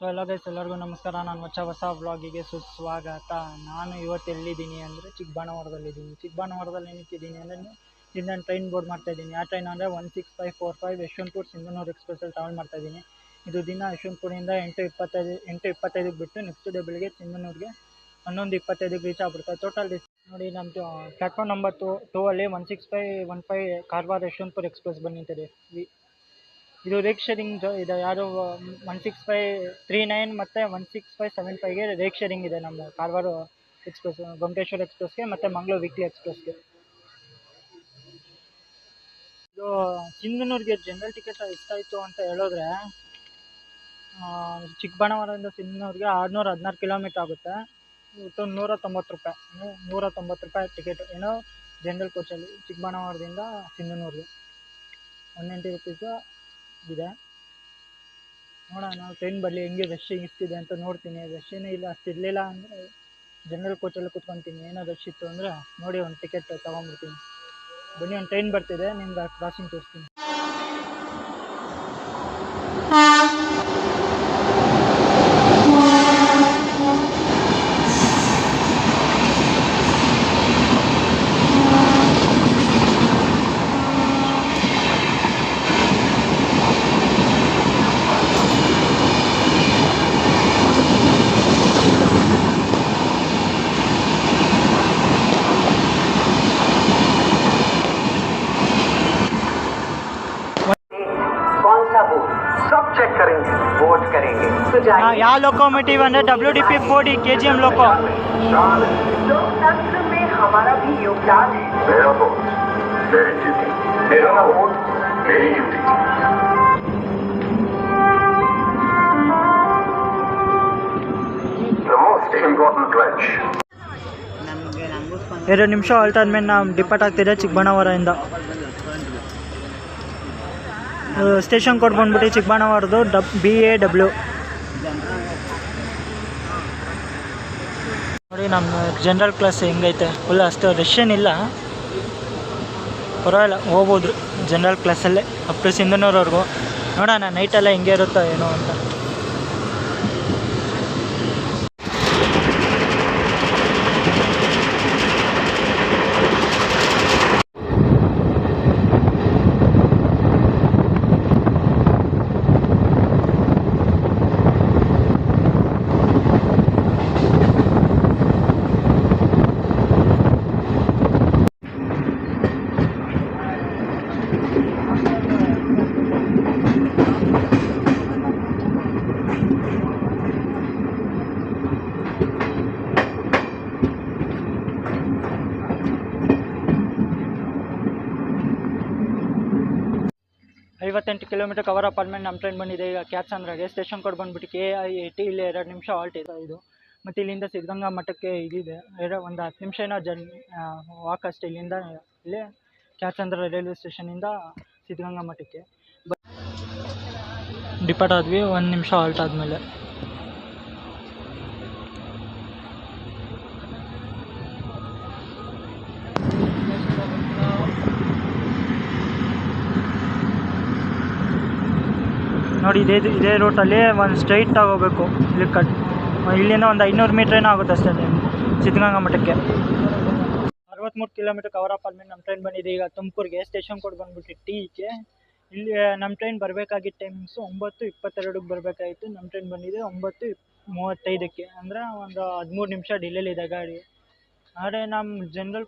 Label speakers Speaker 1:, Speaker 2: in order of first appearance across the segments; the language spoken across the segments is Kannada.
Speaker 1: ಸೊ ಎಲ್ಲ ಗೈಸ್ ಎಲ್ಲರಿಗೂ ನಮಸ್ಕಾರ. ನಾನು ಹೊಸ ವ್ಲಾಗಿಗೆ ಸುಸ್ವಾಗತ. ನಾನು ಇವತ್ತು ಎಲ್ಲಿದ್ದೀನಿ ಅಂದರೆ ಚಿಕ್ಕಬಳ್ಳಾಪುರದಲ್ಲಿದ್ದೀನಿ. ಚಿಕ್ಕಬಳ್ಳಾಪುರದಲ್ಲಿ ನಿಂತಿದ್ದೀನಿ ಅಂದರೆ ಇಲ್ಲಿ ನಾನು ಟ್ರೈನ್ ಬೋರ್ಡ್ ಮಾಡ್ತಾಯಿದ್ದೀನಿ. ಆ ಟ್ರೈನ್ ಅಂದರೆ 16545 ಯಶವಂತಪುರ ಸಿಂಧನೂರು ಎಕ್ಸ್ಪ್ರೆಸ್ಸಲ್ಲಿ ಟ್ರಾವೆಲ್ ಮಾಡ್ತಾಯಿದ್ದೀನಿ. ಇದು ದಿನ ಯಶವಂತಪುರದಿಂದ 8:25ಕ್ಕೆ ಬಿಟ್ಟು ನೆಕ್ಸ್ಟ್ ಡೇ ಬೆಳಿಗ್ಗೆ ಸಿಂಧನೂರಿಗೆ 11:25ಕ್ಕೆ ರೀಚ್ ಆಗ್ಬಿಡುತ್ತೆ. ಟೋಟಲ್ ನೋಡಿ ನಮ್ಮದು ಪ್ಲ್ಯಾಟ್ಫಾರ್ಮ್ ನಂಬರ್ 2 ಅಲ್ಲಿ 16515 ಕಾರವಾರ ಯಶವಂತಪುರ ಎಕ್ಸ್ಪ್ರೆಸ್ ಬಂದು ನಿಂತಿದೆ. ಇದು ರೇಕ್ ಶೇರಿಂಗ್ ಇದೆ. ಯಾರು 16539 ಮತ್ತು 16575ಗೆ ರೇಕ್ ಶೇರಿಂಗ್ ಇದೆ ನಮ್ಮ ಕಾರವಾರ ಎಕ್ಸ್ಪ್ರೆಸ್, ಗೊಮ್ಮಟೇಶ್ವರ ಎಕ್ಸ್ಪ್ರೆಸ್ಗೆ ಮತ್ತು ಮಂಗಳೂರು ವೀಕ್ಲಿ ಎಕ್ಸ್ಪ್ರೆಸ್ಗೆ. ಇದು ಸಿಂಧನೂರಿಗೆ ಜನರಲ್ ಟಿಕೆಟ್ ಎಷ್ಟಾಯಿತು ಅಂತ ಹೇಳಿದ್ರೆ, ಚಿಕ್ಕಬಳ್ಳಾಪುರದಿಂದ ಸಿಂಧನೂರಿಗೆ 616 ಕಿಲೋಮೀಟ್ರ್ ಆಗುತ್ತೆ. ಒಟ್ಟು 190 ರೂಪಾಯಿ, 190 ರೂಪಾಯಿ ಟಿಕೆಟ್ ಏನೋ ಜನರಲ್ ಕೋಚಲ್ಲಿ ಚಿಕ್ಕಬಳ್ಳಾಪುರದಿಂದ ಸಿಂಧನೂರಿಗೆ 190 ರುಪೀಸು ಇದೆ. ನೋಡೋಣ ಟ್ರೈನ್ ಬರಲಿ, ಹೆಂಗೆ ರಶ್ ಇಷ್ಟಿದೆ ಅಂತ ನೋಡ್ತೀನಿ. ರಶ್ ಏನೂ ಇಲ್ಲ, ಅಷ್ಟು ಇರಲಿಲ್ಲ ಅಂದರೆ ಜನರಲ್ ಕೋಚಲ್ಲಿ ಕೂತ್ಕೊತೀನಿ. ಏನೋ ರಶ್ ಇತ್ತು ಅಂದರೆ ನೋಡಿ ಒಂದು ಟಿಕೆಟ್ ತೊಗೊಂಡ್ಬಿಡ್ತೀನಿ. ಬನ್ನಿ, ಒಂದು ಟ್ರೈನ್ ಬರ್ತಿದೆ, ನಿಮ್ಗೆ ಕ್ರಾಸಿಂಗ್ ತೋರಿಸ್ತೀನಿ.
Speaker 2: सब चेक करेंगे, वोट करेंगे। तो
Speaker 1: ಯಾವ लोकोमोटिव ಅಂದರೆ WDP 4D KGM लोको।
Speaker 2: लोकतंत्र में हमारा भी योगदान है। मेरा वोट मेरी ड्यूटी, मेरा वोट मेरी duty. The most important pledge.
Speaker 1: 2 ನಿಮಿಷ ಆಲ್ಟ್ ಆದಮೇಲೆ ನಾವು ಡಿಪಾರ್ಟ್ ಆಗ್ತಿದೆ ಚಿಕ್ಕಬಳ್ಳಾಪುರದಿಂದ. ಸ್ಟೇಷನ್ ಕೋಡ್ ಬಂದ್ಬಿಟ್ಟು ಚಿಕ್ಕಬಳ್ಳಾಪುರದ್ದು BAW. ನೋಡಿ ನಮ್ಮ ಜನರಲ್ ಕ್ಲಾಸ್ ಹೆಂಗೈತೆ, ಫುಲ್ ಅಷ್ಟು ರಶ್ ಏನಿಲ್ಲ, ಪರವಾಗಿಲ್ಲ, ಹೋಗ್ಬೋದು ಜನರಲ್ ಕ್ಲಾಸಲ್ಲೇ ಅಪ್ ಟು ಸಿಂಧನೂರವರೆಗೂ. ನೋಡೋಣ ನೈಟೆಲ್ಲ ಹೆಂಗೆ ಇರುತ್ತೋ ಏನೋ ಅಂತ. ಐವತ್ತೆಂಟು ಕಿಲೋಮೀಟರ್ ಕವರ್ ಅಪ್ ಆದಮೇಲೆ ನಮ್ಮ ಟ್ರೈನ್ ಬಂದಿದೆ ಈಗ ಕ್ಯಾತ್ಸಂದ್ರಾಗೆ. ಸ್ಟೇಷನ್ ಕೋಡ್ ಬಂದುಬಿಟ್ಟು KI80. ಇಲ್ಲಿ 2 ನಿಮಿಷ ಆಲ್ಟ್ ಇದೆ ಇದು. ಮತ್ತು ಇಲ್ಲಿಂದ ಸಿದ್ಧಗಂಗಾ ಮಠಕ್ಕೆ ಇದಿದೆ, ಒಂದು 10 ನಿಮಿಷ ಏನೋ ಜರ್ನಿ ವಾಕ್ ಅಷ್ಟೇ. ಇಲ್ಲಿಂದ ಇಲ್ಲೇ ಕ್ಯಾತ್ಸಂದ್ರ ರೈಲ್ವೆ ಸ್ಟೇಷನಿಂದ ಸಿದ್ಧಗಂಗಾ ಮಠಕ್ಕೆ ಡಿಪಾರ್ಟ್ ಆದ್ವಿ 1 ನಿಮಿಷ ಆಲ್ಟ್ ಆದಮೇಲೆ. ನೋಡಿ ಇದೇ ರೂಟಲ್ಲಿ ಒಂದು ಸ್ಟ್ರೈಟಾಗಿ ಹೋಗಬೇಕು. ಇಲ್ಲಿಂದ ಒಂದು 500 ಮೀಟ್ರ್ ಏನೋ ಆಗುತ್ತೆ ಅಷ್ಟೇ ಸಿದ್ಧಗಂಗಾ ಮಠಕ್ಕೆ. 63 ಕಿಲೋಮೀಟರ್ ಕವರ್ ಅಪ್ ಆದಮೇಲೆ ನಮ್ಮ ಟ್ರೈನ್ ಬಂದಿದೆ ಈಗ ತುಮಕೂರಿಗೆ. ಸ್ಟೇಷನ್ ಕೋಡ್ ಬಂದುಬಿಟ್ಟು TK. ಇಲ್ಲಿ ನಮ್ಮ ಟ್ರೈನ್ ಬರಬೇಕಾಗಿದ್ದ ಟೈಮಿಂಗ್ಸು 9:22ಕ್ಕೆ ಬರಬೇಕಾಗಿತ್ತು. ನಮ್ಮ ಟ್ರೈನ್ ಬಂದಿದೆ 9:35ಕ್ಕೆ, ಅಂದರೆ ಒಂದು 13 ನಿಮಿಷ ಡಿಲೇಲಿದೆ ಗಾಡಿ. ಆದರೆ ನಮ್ಮ ಜನರಲ್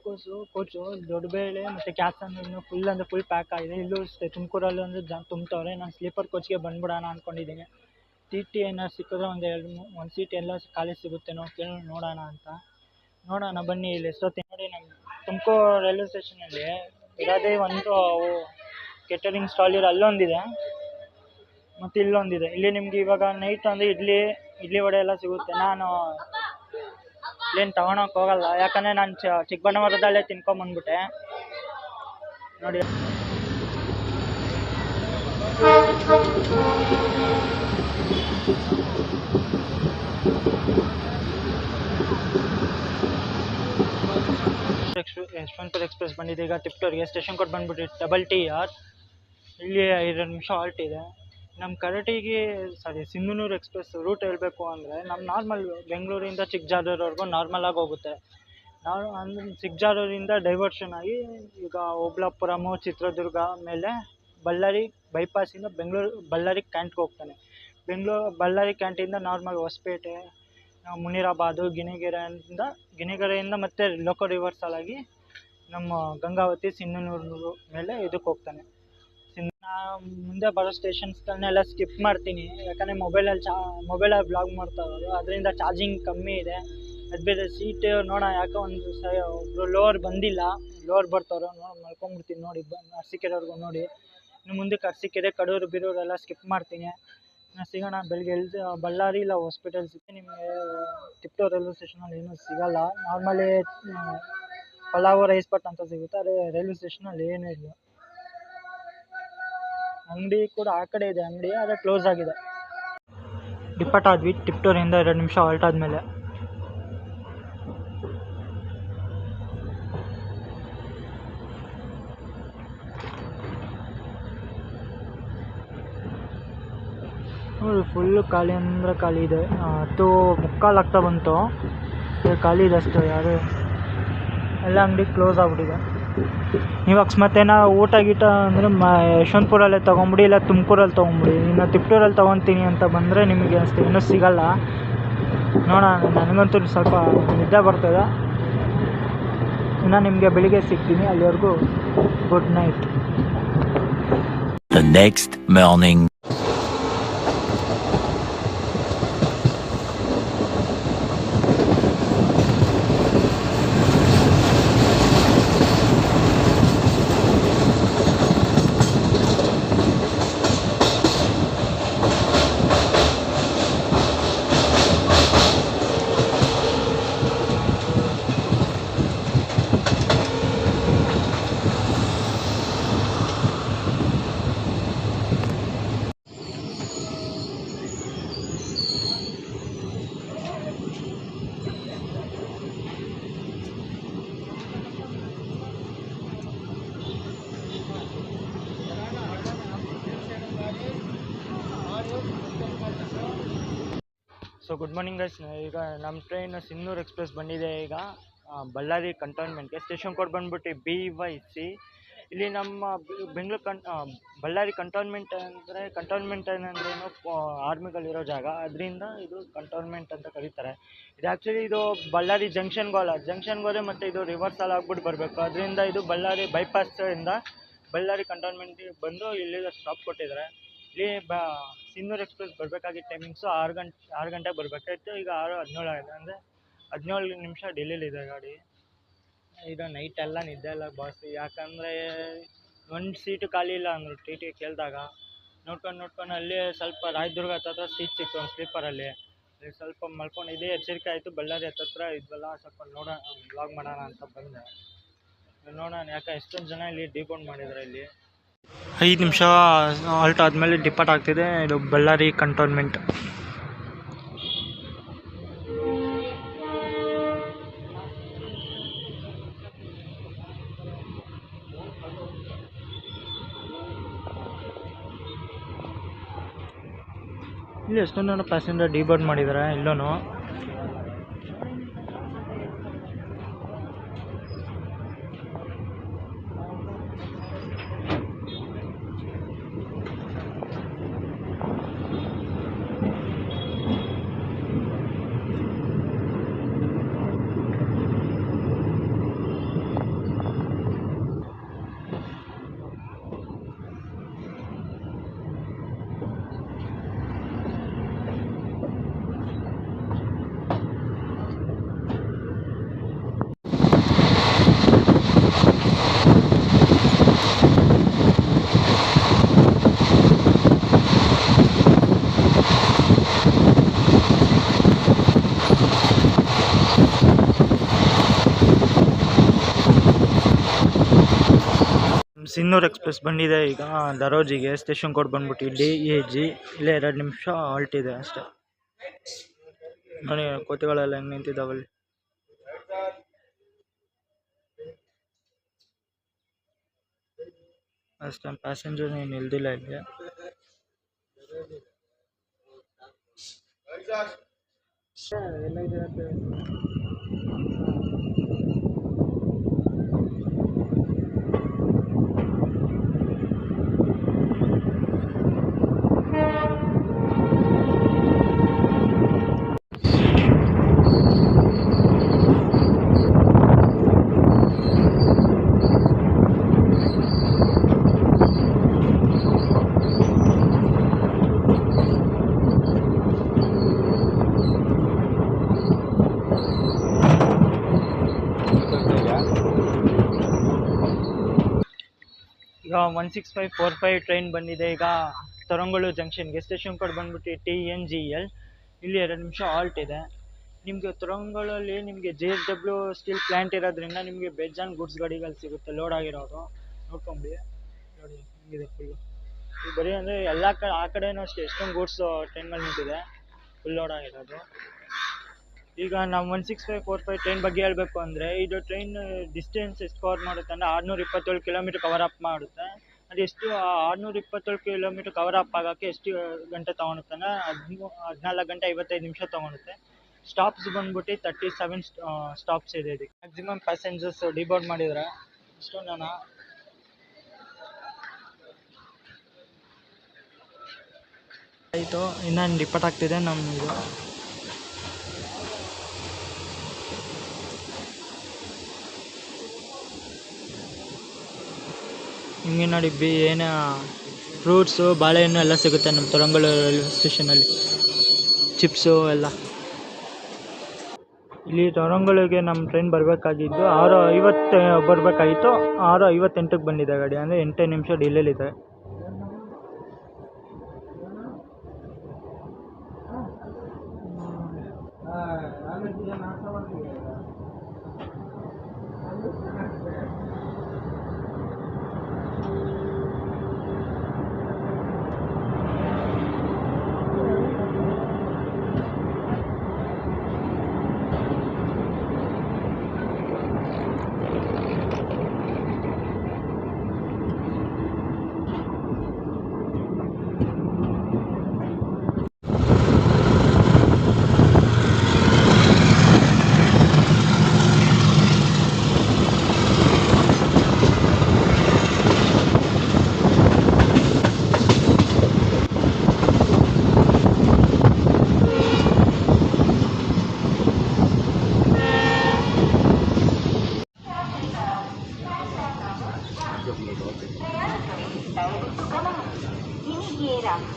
Speaker 1: ಕೋಚು ದೊಡ್ಡಬೇಳೆ ಮತ್ತು ಕ್ಯಾತ್ಸಂದ್ರ ಫುಲ್ ಪ್ಯಾಕ್ ಆಗಿದೆ. ಇಲ್ಲೂ ತುಮಕೂರಲ್ಲಿ ಅಂದರೆ ತುಂಬ್ತವ್ರೆ. ನಾನು ಸ್ಲೀಪರ್ ಕೋಚ್ಗೆ ಬಂದ್ಬಿಡೋಣ ಅಂದ್ಕೊಂಡಿದ್ದೀನಿ. TT ಏನಾದ್ರು ಸಿಕ್ಕಿದ್ರೆ ಒಂದು ಸೀಟ್ ಎಲ್ಲ ಖಾಲಿ ಸಿಗುತ್ತೇನೋ ಕೇಳಿ ನೋಡೋಣ ಅಂತ. ನೋಡೋಣ ಬನ್ನಿ. ಇಲ್ಲಿ ಎಷ್ಟೊತ್ತು ನೋಡಿ ನಮ್ಮ ತುಮಕೂರು ರೈಲ್ವೆ ಸ್ಟೇಷನಲ್ಲಿ ಇರೋದೇ ಒಂದು ಕೇಟರಿಂಗ್ ಸ್ಟಾಲ್ ಇರೋ ಅಲ್ಲೊಂದಿದೆ ಮತ್ತು ಇಲ್ಲೊಂದಿದೆ. ಇಲ್ಲಿ ನಿಮಗೆ ಇವಾಗ ನೈಟ್ ಅಂದರೆ ಇಡ್ಲಿ ವಡೆ ಎಲ್ಲ ಸಿಗುತ್ತೆ. ನಾನು ಇಲ್ಲೇನು ತೊಗೊಳಕ್ಕೆ ಹೋಗಲ್ಲ, ಯಾಕಂದರೆ ನಾನು ಚಿಕ್ಕಬಳ್ಳಾಪುರದಲ್ಲೇ ತಿನ್ಕೊಂಬಂದ್ಬಿಟ್ಟೆ. ನೋಡಿ ಯಶವಂತಪುರ ಎಕ್ಸ್ಪ್ರೆಸ್ ಬಂದಿದೆ ಈಗ ಟಿಪ್ಟೂರಿಗೆ. ಸ್ಟೇಷನ್ ಕೋಡ್ ಬಂದುಬಿಟ್ಟು TR. ಇಲ್ಲಿ 2 ನಿಮಿಷ ಆಲ್ಟ್ ಇದೆ. ನಮ್ಮ ಕರಟಿಗೆ ಸಿಂಧನೂರು ಎಕ್ಸ್‌ಪ್ರೆಸ್ ರೂಟ್ ಹೇಳಬೇಕು ಅಂದರೆ ನಮ್ಮ ನಾರ್ಮಲ್ ಬೆಂಗಳೂರಿಂದ ಚಿಕ್ಕಜಾದೂರ್ವರೆಗೂ ನಾರ್ಮಲಾಗಿ ಹೋಗುತ್ತೆ. ನಾವು ಅಂದ್ರೆ ಚಿಕ್ಕಜಾದೂರಿಂದ ಡೈವರ್ಷನ್ ಆಗಿ ಈಗ ಓಬಳಾಪುರಮು ಚಿತ್ರದುರ್ಗ ಮೇಲೆ ಬಳ್ಳಾರಿ ಬೈಪಾಸಿಂದ ಬಳ್ಳಾರಿ ಕ್ಯಾಂಟ್ಗೆ ಹೋಗ್ತಾನೆ. ಬಳ್ಳಾರಿ ಕ್ಯಾಂಟಿಂದ ನಾರ್ಮಲ್ ಹೊಸಪೇಟೆ, ಮುನಿರಾಬಾದು, ಗಿಣಿಗೆರೆಯಿಂದ ಮತ್ತೆ ಲೋಕೋ ರಿವರ್ಸಲ್ ಆಗಿ ನಮ್ಮ ಗಂಗಾವತಿ ಸಿಂಧನೂರು ಮೇಲೆ ಇದಕ್ಕೆ ಹೋಗ್ತಾನೆ. ಮುಂದೆ ಬರೋ ಸ್ಟೇಷನ್ಸ್ಗಳನ್ನೆಲ್ಲ ಸ್ಕಿಪ್ ಮಾಡ್ತೀನಿ, ಯಾಕಂದರೆ ಮೊಬೈಲಲ್ಲಿ ಬ್ಲಾಗ್ ಮಾಡ್ತಾ ಇರೋದು, ಅದರಿಂದ ಚಾರ್ಜಿಂಗ್ ಕಮ್ಮಿ ಇದೆ. ಅದು ಬೇರೆ ಸೀಟ್ ನೋಡೋಣ, ಯಾಕೋ ಒಬ್ಬರು ಲೋವರ್ ಬಂದಿಲ್ಲ, ಲೋವರ್ ಬರ್ತಾರೋ ಮಲ್ಕೊಂಡ್ಬಿಡ್ತೀನಿ ನೋಡಿ, ಅರಸೀಕೆರೆವರೆಗೂ ನೋಡಿ. ಇನ್ನು ಮುಂದಕ್ಕೆ ಅರಸೀಕೆರೆ, ಕಡೂರು, ಬೀರೂರು ಎಲ್ಲ ಸ್ಕಿಪ್ ಮಾಡ್ತೀನಿ. ಸಿಗೋಣ ಬೆಳಗ್ಗೆ ಬಳ್ಳಾರಿ ಇಲ್ಲ ಹಾಸ್ಪಿಟಲ್ ಸಿಗ್ತೀನಿ. ನಿಮಗೆ ಟಿಪ್ಟೂರ್ ರೈಲ್ವೆ ಸ್ಟೇಷನಲ್ಲಿ ಏನೂ ಸಿಗೋಲ್ಲ. ನಾರ್ಮಲಿ ಪಲಾವು ರೈಸ್ ಬಾತ್ ಅಂತ ಸಿಗುತ್ತೆ, ಅದೇ ರೈಲ್ವೆ ಸ್ಟೇಷನಲ್ಲಿ ಏನೂ ಇಲ್ಲ. ಅಂಗಡಿ ಕೂಡ ಆ ಕಡೆ ಇದೆ ಅಂಗಡಿ, ಆದರೆ ಕ್ಲೋಸ್ ಆಗಿದೆ. ಡಿಪಾರ್ಟ್ ಆದ್ವಿ ಟಿಪ್ಟೂರಿಂದ 2 ನಿಮಿಷ ಹಾಲ್ಟ್ ಆದಮೇಲೆ. ನೋಡಿ ಫುಲ್ಲು ಖಾಲಿ ಅಂದರೆ ಖಾಲಿ ಇದೆ. 10:45 ಆಗ್ತಾ ಬಂತು, ಖಾಲಿ ಇದೆ ಅಷ್ಟು, ಯಾರು ಎಲ್ಲ ಅಂಗಡಿ ಕ್ಲೋಸ್ ಆಗಿಬಿಟ್ಟಿದೆ. ನೀವು ಅಕಸ್ಮಾತ್ ಏನೋ ಊಟ ಗೀಟ ಅಂದರೆ ಯಶವಂತಪುರಲ್ಲೇ ತೊಗೊಂಬಿಡಿ, ಇಲ್ಲ ತುಮಕೂರಲ್ಲಿ ತೊಗೊಂಬಿಡಿ. ಇನ್ನು ತಿಪ್ಟೂರಲ್ಲಿ ತೊಗೊತೀನಿ ಅಂತ ಬಂದರೆ ನಿಮಗೆ ಅಷ್ಟು ಏನೂ ಸಿಗೋಲ್ಲ. ನೋಡೋಣ, ನನಗಂತೂ ಸ್ವಲ್ಪ ನಿದ್ದೆ ಬರ್ತದೆ. ಇನ್ನು ನಿಮಗೆ ಬೆಳಿಗ್ಗೆ ಸಿಗ್ತೀನಿ, ಅಲ್ಲಿವರೆಗೂ good night.
Speaker 3: The next morning.
Speaker 1: So good morning guys. ಈಗ ನಮ್ಮ ಟ್ರೈನ್ ಸಿಂಧನೂರು ಎಕ್ಸ್‌ಪ್ರೆಸ್ ಬಂದಿದೆ. ಈಗ ಬಳ್ಳಾರಿ ಕಂಟೋನ್ಮೆಂಟ್ಗೆ ಸ್ಟೇಷನ್ ಕೋಡ್ ಬಂದ್ಬಿಟ್ಟು BYC. ಇಲ್ಲಿ ನಮ್ಮ ಬಳ್ಳಾರಿ ಕಂಟೋನ್ಮೆಂಟ್ ಏನಂದ್ರೇನು, ಆರ್ಮಿಗಳಿರೋ ಜಾಗ, ಅದರಿಂದ ಇದು ಕಂಟೋನ್ಮೆಂಟ್ ಅಂತ ಕರೀತಾರೆ. ಇದು ಆ್ಯಕ್ಚುಲಿ ಇದು ಬಳ್ಳಾರಿ ಜಂಕ್ಷನ್ಗೆ ಹೋದರೆ ಮತ್ತು ಇದು ರಿವರ್ಸಲ್ ಆಗ್ಬಿಟ್ಟು ಬರಬೇಕು. ಅದರಿಂದ ಇದು ಬಳ್ಳಾರಿ ಬೈಪಾಸಿಂದ ಬಳ್ಳಾರಿ ಕಂಟೋನ್ಮೆಂಟಿಗೆ ಬಂದು ಇಲ್ಲಿ ಸ್ಟಾಪ್ ಕೊಟ್ಟಿದ್ದಾರೆ. ಇಲ್ಲಿ ಸಿಂಧನೂರು ಎಕ್ಸ್‌ಪ್ರೆಸ್ ಬರಬೇಕಾಗಿದ್ದ ಟೈಮಿಂಗ್ಸು 6 ಗಂಟೆಗೆ ಬರಬೇಕಾಗಿತ್ತು. ಈಗ 6:17 ಆಗಿದೆ, ಅಂದರೆ 17 ನಿಮಿಷ ಡಿಲೇಲಿದೆ ಗಾಡಿ. ಈಗ ನೈಟ್ ಎಲ್ಲ ನಿದ್ದೆ ಇಲ್ಲ ಬಾಸ್, ಯಾಕಂದರೆ ಒಂದು ಸೀಟು ಖಾಲಿ ಇಲ್ಲ ಅಂದರು TT ಕೇಳಿದಾಗ. ನೋಡ್ಕೊಂಡು ಅಲ್ಲೇ ಸ್ವಲ್ಪ ರಾಯದುರ್ಗ ಹತ್ರ ಸೀಟ್ ಸಿಕ್ತು ಒಂದು ಸ್ಲೀಪರಲ್ಲಿ. ಅಲ್ಲಿ ಸ್ವಲ್ಪ ಮಲ್ಕೊಂಡಿದ್ದೆ, ಎಚ್ಚರಿಕೆ ಆಯಿತು. ಬಳ್ಳಾರಿ ಹತ್ತತ್ರ ಇದ್ವಲ್ಲ, ಸ್ವಲ್ಪ ವ್ಲಾಗ್ ಮಾಡೋಣ ಅಂತ ಬಂದೆ. ನೋಡೋಣ, ಯಾಕೆ ಎಷ್ಟೊಂದು ಜನ ಇಲ್ಲಿ ಡಿಪೋಂಡ್ ಮಾಡಿದ್ದಾರೆ. ಇಲ್ಲಿ 5 ನಿಮಿಷ ಹಾಲ್ಟ್ ಆದಮೇಲೆ ಡಿಪಾರ್ಟ್ ಆಗ್ತಿದೆ. ಇದು ಬಳ್ಳಾರಿ ಕಂಟೋನ್ಮೆಂಟ್. ಇಲ್ಲಿ ಎಷ್ಟೊಂದು ಜನ ಪ್ಯಾಸೆಂಜರ್ ಡಿಬೋರ್ಡ್ ಮಾಡಿದ್ದಾರೆ ಇಲ್ಲೂ. ಸಿಂಧನೂರು ಎಕ್ಸ್‌ಪ್ರೆಸ್ ಬಂದಿದೆ ಈಗ ದರೋಜಿಗೆ. ಸ್ಟೇಷನ್ ಕೋಡ್ ಬಂದ್ಬಿಟ್ಟು DAG. ಇಲ್ಲೇ 2 ನಿಮಿಷ ಹಾಲ್ಟ್ ಇದೆ ಅಷ್ಟೇ. ನೋಡಿ ಕೋತಿಗಳೆಲ್ಲ ಹೆಂಗೆ ನಿಂತಿದ್ದಾವಲ್ಲಿ. ಅಷ್ಟೊಂದು ಪ್ಯಾಸೆಂಜರ್ ಏನು ಇಲ್ದಿಲ್ಲ ಇಲ್ಲಿ. ಎಲ್ಲೈತೆ ಅಂತ ಈಗ 16545 ಟ್ರೈನ್ ಬಂದಿದೆ. ಈಗ ತರಂಗೂರು ಜಂಕ್ಷನ್ಗೆ ಸ್ಟೇಷನ್ ಕೋಡ್ ಬಂದ್ಬಿಟ್ಟು TNGL. ಇಲ್ಲಿ 2 ನಿಮಿಷ ಹಾಲ್ಟ್ ಇದೆ. ನಿಮಗೆ ತರಂಗೂರಲ್ಲಿ ನಿಮಗೆ JSW ಸ್ಟೀಲ್ ಪ್ಲ್ಯಾಂಟ್ ಇರೋದ್ರಿಂದ ನಿಮಗೆ ಬೇಜಾನ್ ಗುಡ್ಸ್ ಗಾಡಿಗಳು ಸಿಗುತ್ತೆ ಲೋಡ್ ಆಗಿರೋದು. ನೋಡ್ಕೊಂಬಿಡಿ, ನೋಡಿ ಹಿಂಗಿದೆ ಫುಲ್ಲು. ಈಗ ಬರೀ ಅಂದರೆ ಎಲ್ಲ ಆ ಕಡೆನೂ ಅಷ್ಟೇ ಎಷ್ಟೊಂದು ಗೂಡ್ಸ್ ಟ್ರೈನ್ಗಳು ನಿಂತಿದೆ, ಫುಲ್ ಲೋಡ್ ಆಗಿರೋದು. ಈಗ ನಾವು 16545 ಟ್ರೈನ್ ಬಗ್ಗೆ ಹೇಳಬೇಕು ಅಂದರೆ, ಇದು ಟ್ರೈನ್ ಡಿಸ್ಟೆನ್ಸ್ ಎಷ್ಟು ಕವರ್ ಮಾಡುತ್ತೆ ಅಂದರೆ 627 ಕಿಲೋಮೀಟ್ರ್ ಕವರ್ ಅಪ್ ಮಾಡುತ್ತೆ. ಅದು ಎಷ್ಟು 627 ಕಿಲೋಮೀಟ್ರ್ ಕವರ್ ಅಪ್ ಆಗೋಕ್ಕೆ ಎಷ್ಟು ಗಂಟೆ ತೊಗೊಳುತ್ತೆ ಅಂದರೆ 14 ಗಂಟೆ 55 ನಿಮಿಷ ತೊಗೊಳುತ್ತೆ. ಸ್ಟಾಪ್ಸ್ ಬಂದ್ಬಿಟ್ಟು 37 ಸ್ಟಾಪ್ಸ್ ಇದೆ ಇದಕ್ಕೆ. ಮ್ಯಾಕ್ಸಿಮಮ್ ಪ್ಯಾಸೆಂಜರ್ಸ್ ಡಿಬೋರ್ಡ್ ಮಾಡಿದರೆ ಇಷ್ಟೊಂದು ಜನ. ಆಯಿತು, ಇನ್ನೊಂದು ಡಿಪಾರ್ಟ್ ಆಗ್ತಿದೆ ನಮ್ಮ ಇದು. ಹಿಂಗೆ ನೋಡಿ ಏನು ಫ್ರೂಟ್ಸು ಬಾಳೆಹಣ್ಣು ಎಲ್ಲ ಸಿಗುತ್ತೆ ನಮ್ಮ ತರಂಗೂರು ರೈಲ್ವೆ ಸ್ಟೇಷನಲ್ಲಿ, ಚಿಪ್ಸು ಎಲ್ಲ. ಇಲ್ಲಿ ತರಂಗೂರಿಗೆ ನಮ್ಮ ಟ್ರೈನ್ ಬರಬೇಕಾಗಿದ್ದು 6:50 ಬರಬೇಕಾಗಿತ್ತು, 6:58ಕ್ಕೆ ಬಂದಿದೆ ಗಾಡಿ. ಅಂದರೆ 8 ನಿಮಿಷ ಡಿಲೇಲಿದೆ.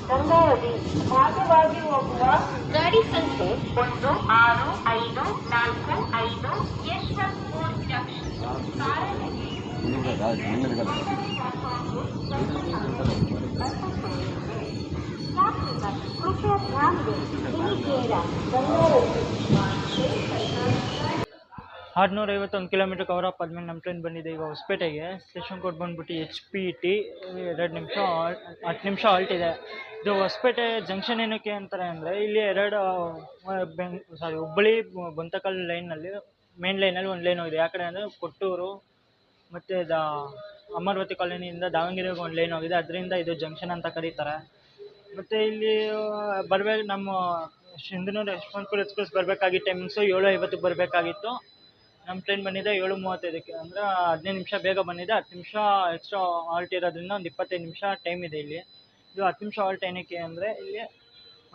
Speaker 4: ಗಂಗಾವತಿ ಮಾರ್ಗವಾಗಿ ಹೋಗುವ ಗಾಡಿ ಸಂಖ್ಯೆ 1654 ಯಶವಂತಪುರ ಜಂಕ್ಷನ್. कृपया ध्यान दें, गंगावती
Speaker 1: 651 ಕಿಲೋಮೀಟ್ರ್ ಕವರ್ ಅಪ್ ಆದಮೇಲೆ ನಮ್ಮ ಟ್ರೈನ್ ಬಂದಿದೆ ಈಗ ಹೊಸಪೇಟೆಗೆ. ಸ್ಟೇಷನ್ ಕೋಡ್ ಬಂದ್ಬಿಟ್ಟು HPT. 2 ನಿಮಿಷ 10 ನಿಮಿಷ ಹಾಲ್ಟ್ ಇದೆ. ಇದು ಹೊಸಪೇಟೆ ಜಂಕ್ಷನ್ ಏನಕ್ಕೆ ಅಂತಾರೆ ಅಂದರೆ, ಇಲ್ಲಿ ಹುಬ್ಬಳ್ಳಿ ಗುಂತಕಲ್ ಲೈನಲ್ಲಿ ಮೇನ್ ಲೈನಲ್ಲಿ ಒಂದು ಲೈನ್ ಹೋಗಿದೆ. ಯಾವ ಕಡೆ ಅಂದರೆ ಕೊಟ್ಟೂರು ಮತ್ತು ಅಮರಾವತಿ ಕಾಲೋನಿಯಿಂದ ದಾವಣಗೆರೆಗೆ ಒಂದು ಲೈನ್ ಹೋಗಿದೆ. ಅದರಿಂದ ಇದು ಜಂಕ್ಷನ್ ಅಂತ ಕರೀತಾರೆ. ಮತ್ತು ಇಲ್ಲಿ ನಮ್ಮ ಸಿಂಧನೂರು ಯಶವಂತಪುರ ಎಕ್ಸ್ಪ್ರೆಸ್ ಬರಬೇಕಾಗಿ ಟೈಮಿಂಗ್ಸು 7:50ಕ್ಕೆ ಬರಬೇಕಾಗಿತ್ತು. ನಮ್ಮ ಟ್ರೈನ್ ಬಂದಿದೆ 7:35ಕ್ಕೆ. ಅಂದರೆ 15 ನಿಮಿಷ ಬೇಗ ಬಂದಿದೆ. 10 ನಿಮಿಷ ಎಕ್ಸ್ಟ್ರಾ ಹಾಲ್ಟ್ ಇರೋದ್ರಿಂದ ಒಂದು 25 ನಿಮಿಷ ಟೈಮ್ ಇದೆ ಇಲ್ಲಿ. ಇದು 10 ನಿಮಿಷ ಹಾಲ್ಟ್ ಏನಕ್ಕೆ ಅಂದರೆ, ಇಲ್ಲಿ